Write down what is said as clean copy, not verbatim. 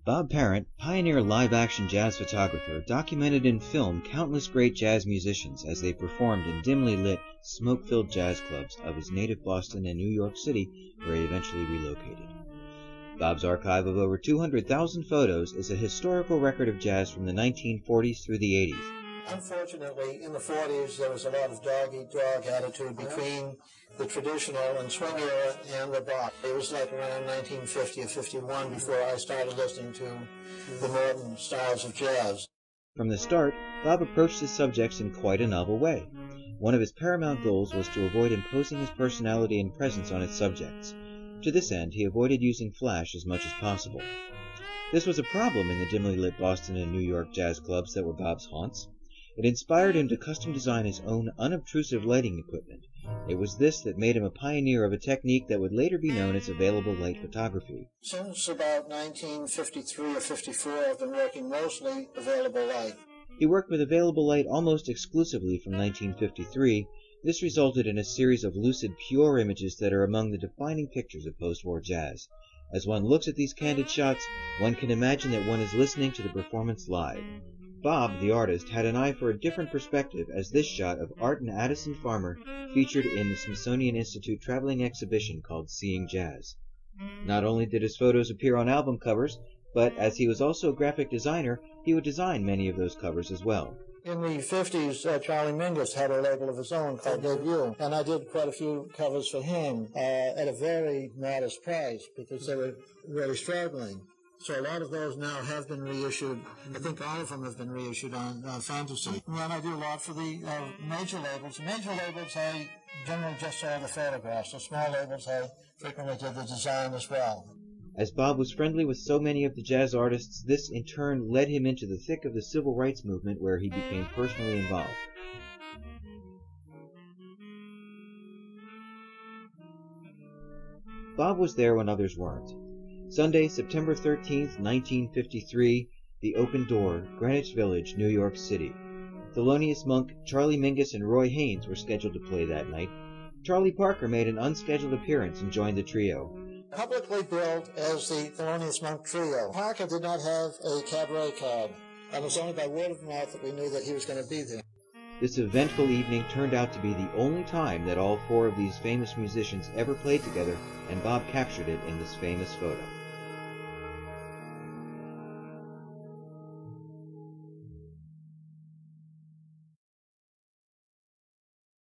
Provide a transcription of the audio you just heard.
Bob Parent, pioneer live-action jazz photographer, documented in film countless great jazz musicians as they performed in dimly lit, smoke-filled jazz clubs of his native Boston and New York City, where he eventually relocated. Bob's archive of over 200,000 photos is a historical record of jazz from the 1940s through the 80s. Unfortunately, in the 40s, there was a lot of dog-eat-dog attitude between the traditional and swing era and the bop. It was like around 1950 or 51 before I started listening to the modern styles of jazz. From the start, Bob approached his subjects in quite a novel way. One of his paramount goals was to avoid imposing his personality and presence on his subjects. To this end, he avoided using flash as much as possible. This was a problem in the dimly lit Boston and New York jazz clubs that were Bob's haunts. It inspired him to custom design his own unobtrusive lighting equipment. It was this that made him a pioneer of a technique that would later be known as available light photography. Since about 1953 or 54, I've been working mostly available light. He worked with available light almost exclusively from 1953. This resulted in a series of lucid, pure images that are among the defining pictures of post-war jazz. As one looks at these candid shots, one can imagine that one is listening to the performance live. Bob, the artist, had an eye for a different perspective as this shot of Art and Addison Farmer featured in the Smithsonian Institute traveling exhibition called Seeing Jazz. Not only did his photos appear on album covers, but as he was also a graphic designer, he would design many of those covers as well. In the 50s, Charlie Mingus had a label of his own called Debut, and I did quite a few covers for him at a very modest price because they were really struggling. So a lot of those now have been reissued. I think all of them have been reissued on Fantasy. And then I do a lot for the major labels. Major labels, I generally just saw the photographs. The small labels, I frequently did the design as well. As Bob was friendly with so many of the jazz artists, this in turn led him into the thick of the civil rights movement where he became personally involved. Bob was there when others weren't. Sunday, September 13th, 1953, The Open Door, Greenwich Village, New York City. Thelonious Monk, Charlie Mingus, and Roy Haynes were scheduled to play that night. Charlie Parker made an unscheduled appearance and joined the trio. Publicly billed as the Thelonious Monk Trio. Parker did not have a cabaret card, and it was only by word of mouth that we knew that he was going to be there. This eventful evening turned out to be the only time that all four of these famous musicians ever played together, and Bob captured it in this famous photo.